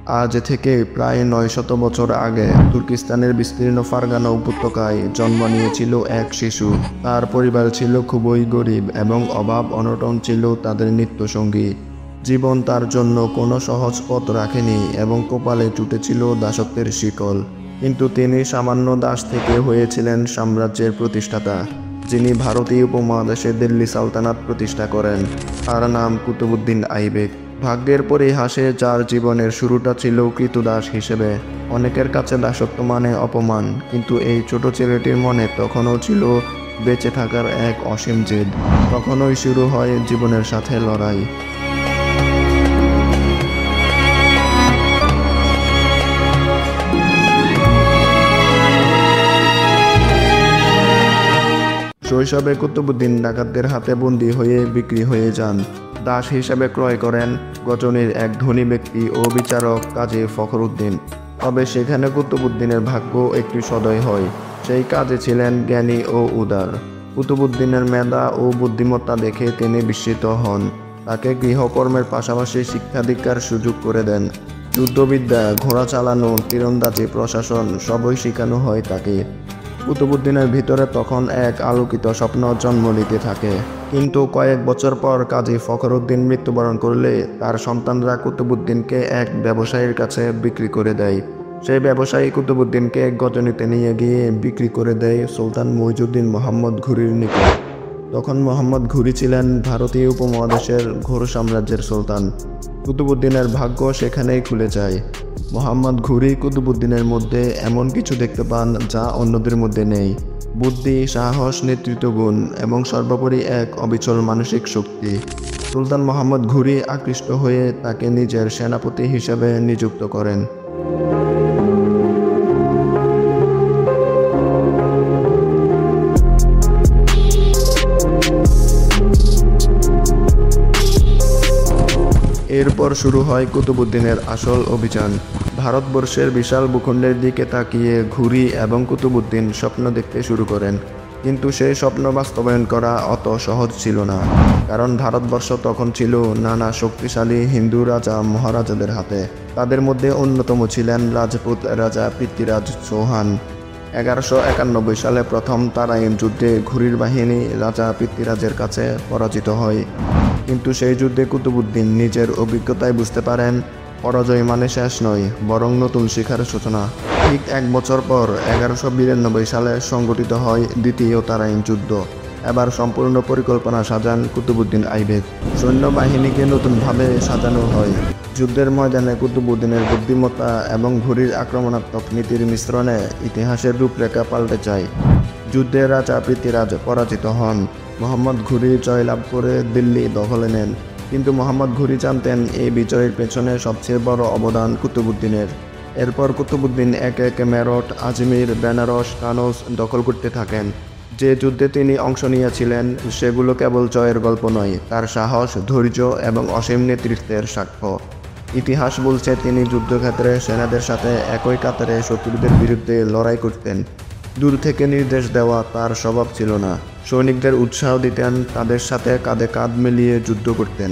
আজ থেকে প্রায় ৯০০ বছর আগে তুর্কিস্তানের বিস্তীর্ণ ফারগানা উপত্যকায় জন্ম নিয়েছিল এক শিশু। তার পরিবার ছিল খুবই গরিব এবং অভাব অনটন ছিল তাদের নিত্যসঙ্গী। জীবন তার জন্য কোনো সহজ পথ রাখেনি এবং কপালে জুটেছিল দাসত্বের শিকল। কিন্তু তিনি সামান্য দাস থেকে হয়েছিলেন সাম্রাজ্যের প্রতিষ্ঠাতা, যিনি ভারতীয় উপমহাদেশে দিল্লি সালতানাত প্রতিষ্ঠা করেন। তার নাম কুতুবউদ্দিন আইবেক। ভাগ্যের পরিহাসে যার জীবনের শুরুটা ছিল কৃতদাস হিসেবে। অনেকের কাছে দাসত্ব মানে অপমান, কিন্তু এই ছোট ছেলেটির মনে তখনও ছিল বেঁচে থাকার এক অসীম জেদ। তখনই শুরু হয় জীবনের সাথে লড়াই। শৈশবে কুতুবউদ্দিন ডাকাতদের হাতে বন্দী হয়ে বিক্রি হয়ে যান। দাস হিসেবে ক্রয় করেন গজনির এক ধনী ব্যক্তি ও বিচারক কাজী ফখরউদ্দিন। তবে সেখানে কুতুবউদ্দিনের ভাগ্য একটি সদয় হয়। সেই কাজে ছিলেন জ্ঞানী ও উদার। কুতুবউদ্দিনের মেধা ও বুদ্ধিমত্তা দেখে তিনি বিস্মিত হন। তাকে গৃহকর্মের পাশাপাশি শিক্ষা দীক্ষার সুযোগ করে দেন। যুদ্ধবিদ্যা, ঘোড়া চালানো, তীরন্দাজি, প্রশাসন সবই শেখানো হয় তাকে। কুতুবউদ্দিনের ভিতরে তখন এক আলোকিত স্বপ্ন জন্ম নিতে থাকে। কিন্তু কয়েক বছর পর কাজী ফখরউদ্দিন মৃত্যুবরণ করলে তার সন্তানরা কুতুবউদ্দিনকে এক ব্যবসায়ীর কাছে বিক্রি করে দেয়। সেই ব্যবসায়ী কুতুবউদ্দিনকে গজনিতে নিয়ে গিয়ে বিক্রি করে দেয় সুলতান মুইজউদ্দিন মোহাম্মদ ঘুরির নিকট। তখন মোহাম্মদ ঘুরি ছিলেন ভারতীয় উপমহাদেশের ঘোর সাম্রাজ্যের সুলতান। কুতুবউদ্দিনের ভাগ্য সেখানেই খুলে যায়। মোহাম্মদ ঘুরি কুতুবউদ্দিনের মধ্যে এমন কিছু দেখতে পান যা অন্যদের মধ্যে নেই: বুদ্ধি, সাহস, নেতৃত্বগুণ এবং সর্বোপরি এক অবিচল মানসিক শক্তি। সুলতান মোহাম্মদ ঘুরি আকৃষ্ট হয়ে তাকে নিজের সেনাপতি হিসেবে নিযুক্ত করেন। এরপর শুরু হয় কুতুবউদ্দিনের আসল অভিযান। ভারতবর্ষের বিশাল ভূখণ্ডের দিকে তাকিয়ে ঘুরি এবং কুতুবউদ্দিন স্বপ্ন দেখতে শুরু করেন। কিন্তু সেই স্বপ্ন বাস্তবায়ন করা অত সহজ ছিল না, কারণ ভারতবর্ষ তখন ছিল নানা শক্তিশালী হিন্দু রাজা মহারাজাদের হাতে। তাদের মধ্যে অন্যতম ছিলেন রাজপুত রাজা পৃথ্বীরাজ চৌহান। 1191 সালে প্রথম তারাইন যুদ্ধে ঘুরির বাহিনী রাজা পৃথ্বীরাজের কাছে পরাজিত হয়। কিন্তু সেই যুদ্ধে কুতুবউদ্দিন নিজের অভিজ্ঞতায় বুঝতে পারেন, পরাজয় মানে শেষ নয়, বরং নতুন শিখার সূচনা। ঠিক এক বছর পর 1192 সালে সংগঠিত হয় দ্বিতীয় তারাইন যুদ্ধ। এবার সম্পূর্ণ পরিকল্পনা সাজান কুতুবউদ্দিন আইবেক। সৈন্যবাহিনীকে নতুনভাবে সাজানো হয়। যুদ্ধের ময়দানে কুতুবউদ্দিনের বুদ্ধিমত্তা এবং ঘুরির আক্রমণাত্মক নীতির মিশ্রণে ইতিহাসের রূপরেখা পাল্টে যায়। যুদ্ধে রাজা পৃথ্বীরাজ পরাজিত হন। মোহাম্মদ ঘুরি জয়লাভ করে দিল্লি দখলে নেন। কিন্তু মোহাম্মদ ঘুরি জানতেন এই বিজয়ের পেছনে সবচেয়ে বড় অবদান কুতুবউদ্দিনের। এরপর কুতুবউদ্দিন একে একে মেরঠ, আজমির, বেনারস, কানৌজ দখল করতে থাকেন। যে যুদ্ধে তিনি অংশ নিয়েছিলেন সেগুলো কেবল জয়ের গল্প নয়, তার সাহস, ধৈর্য এবং অসীম নেতৃত্বের সাক্ষ্য। ইতিহাস বলছে তিনি যুদ্ধক্ষেত্রে সেনাদের সাথে একই কাতারে শত্রুদের বিরুদ্ধে লড়াই করতেন। দূর থেকে নির্দেশ দেওয়া তার স্বভাব ছিল না। সৈনিকদের উৎসাহ দিতেন, তাদের সাথে কাঁধে কাঁধ মিলিয়ে যুদ্ধ করতেন।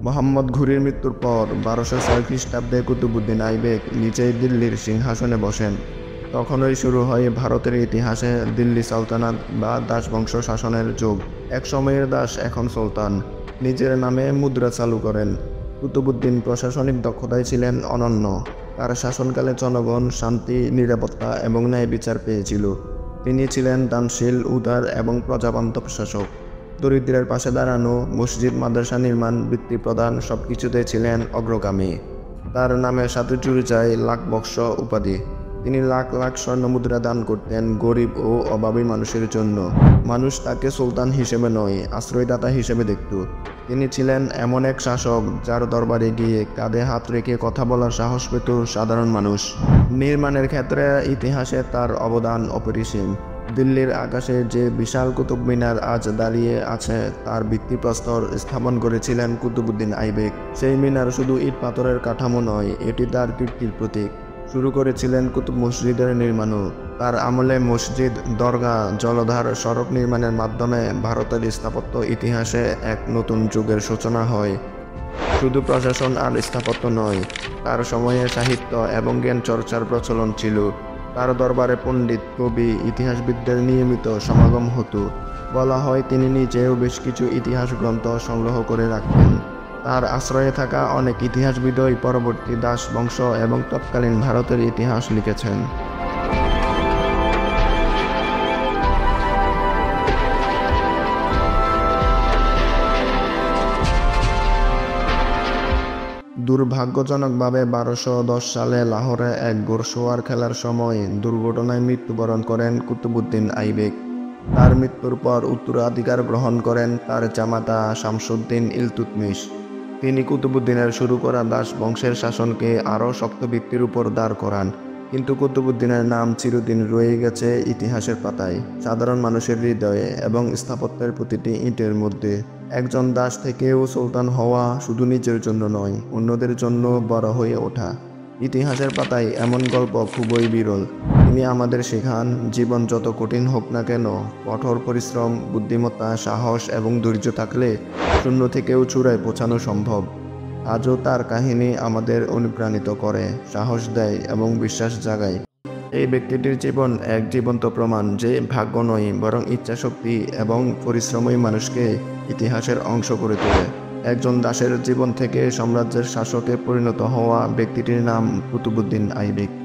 মোহাম্মদ ঘুরির মৃত্যুর পর 1206 খ্রিস্টাব্দে কুতুবউদ্দিন আইবেক নিজেই দিল্লির সিংহাসনে বসেন। তখনই শুরু হয় ভারতের ইতিহাসে দিল্লি সালতানাত বা দাসবংশ শাসনের যুগ। এক সময়ের দাস এখন সুলতান। নিজের নামে মুদ্রা চালু করেন। কুতুবউদ্দিন প্রশাসনিক দক্ষতায় ছিলেন অনন্য। তার শাসনকালে জনগণ শান্তি, নিরাপত্তা এবং ন্যায় বিচার পেয়েছিল। তিনি ছিলেন দানশীল, উদার এবং প্রজাবান্ধব শাসক। দরিদ্রের পাশে দাঁড়ানো, মসজিদ, মাদ্রাসা নির্মাণ, বৃত্তি প্রদান সবকিছুতে ছিলেন অগ্রগামী। তার নামের সাথে জুড়ে যায় লাখবক্স উপাধি। তিনি লাখ লাখ স্বর্ণমুদ্রা দান করতেন গরিব ও অভাবী মানুষের জন্য। মানুষ তাকে সুলতান হিসেবে নয়, আশ্রয়দাতা হিসেবে দেখত। তিনি ছিলেন এমন এক শাসক যার দরবারে গিয়ে কাঁধে হাত রেখে কথা বলার সাহস পেত সাধারণ মানুষ। নির্মাণের ক্ষেত্রে ইতিহাসে তার অবদান অপরিসীম। দিল্লির আকাশে যে বিশাল কুতুব মিনার আজ দাঁড়িয়ে আছে তার ভিত্তিপ্রস্তর স্থাপন করেছিলেন কুতুবউদ্দিন আইবেক। সেই মিনার শুধু ইট পাথরের কাঠামো নয়, এটি তার কীর্তির প্রতীক। শুরু করেছিলেন কুতুব মসজিদের নির্মাণও। তার আমলে মসজিদ, দরগা, জলধার, সড়ক নির্মাণের মাধ্যমে ভারতের স্থাপত্য ইতিহাসে এক নতুন যুগের সূচনা হয়। শুধু প্রশাসন আর স্থাপত্য নয়, তার সময়ে সাহিত্য এবং জ্ঞান চর্চার প্রচলন ছিল। তার দরবারে পণ্ডিত, কবি, ইতিহাসবিদদের নিয়মিত সমাগম হতো। বলা হয় তিনি নিজেও বেশ কিছু ইতিহাস গ্রন্থ সংগ্রহ করে রাখতেন। তার আশ্রয়ে থাকা অনেক ইতিহাসবিদই পরবর্তী দাস বংশ এবং তৎকালীন ভারতের ইতিহাস লিখেছেন। দুর্ভাগ্যজনকভাবে 1210 সালে লাহোরে এক ঘোড়সওয়ার খেলার সময় দুর্ঘটনায় মৃত্যুবরণ করেন কুতুবউদ্দিন আইবেক। তার মৃত্যুর পর উত্তরাধিকার গ্রহণ করেন তার জামাতা শামসুদ্দিন ইলতুৎমিশ। তিনি কুতুবউদ্দিনের শুরু করা দাস বংশের শাসনকে আরও শক্ত ভিত্তির উপর দাঁড় করান। কিন্তু কুতুবউদ্দিনের নাম চিরদিন রয়ে গেছে ইতিহাসের পাতায়, সাধারণ মানুষের হৃদয়ে এবং স্থাপত্যের প্রতিটি ইটের মধ্যে। একজন দাস থেকেও সুলতান হওয়া শুধু নিজের জন্য নয়, অন্যদের জন্য বড় হয়ে ওঠা। ইতিহাসের পাতায় এমন গল্প খুবই বিরল। তিনি আমাদের শেখান, জীবন যত কঠিন হোক না কেন, কঠোর পরিশ্রম, বুদ্ধিমত্তা, সাহস এবং ধৈর্য থাকলে শূন্য থেকেও চূড়ায় পৌঁছানো সম্ভব। আজও তার কাহিনী আমাদের অনুপ্রাণিত করে, সাহস দেয় এবং বিশ্বাস জাগায়। এই ব্যক্তিটির জীবন এক জীবন্ত প্রমাণ যে ভাগ্য নয়, বরং ইচ্ছাশক্তি এবং পরিশ্রমই মানুষকে ইতিহাসের অংশ করে তোলে। একজন দাসের জীবন থেকে সাম্রাজ্যের শাসকে পরিণত হওয়া ব্যক্তিটির নাম কুতুবউদ্দিন আইবেক।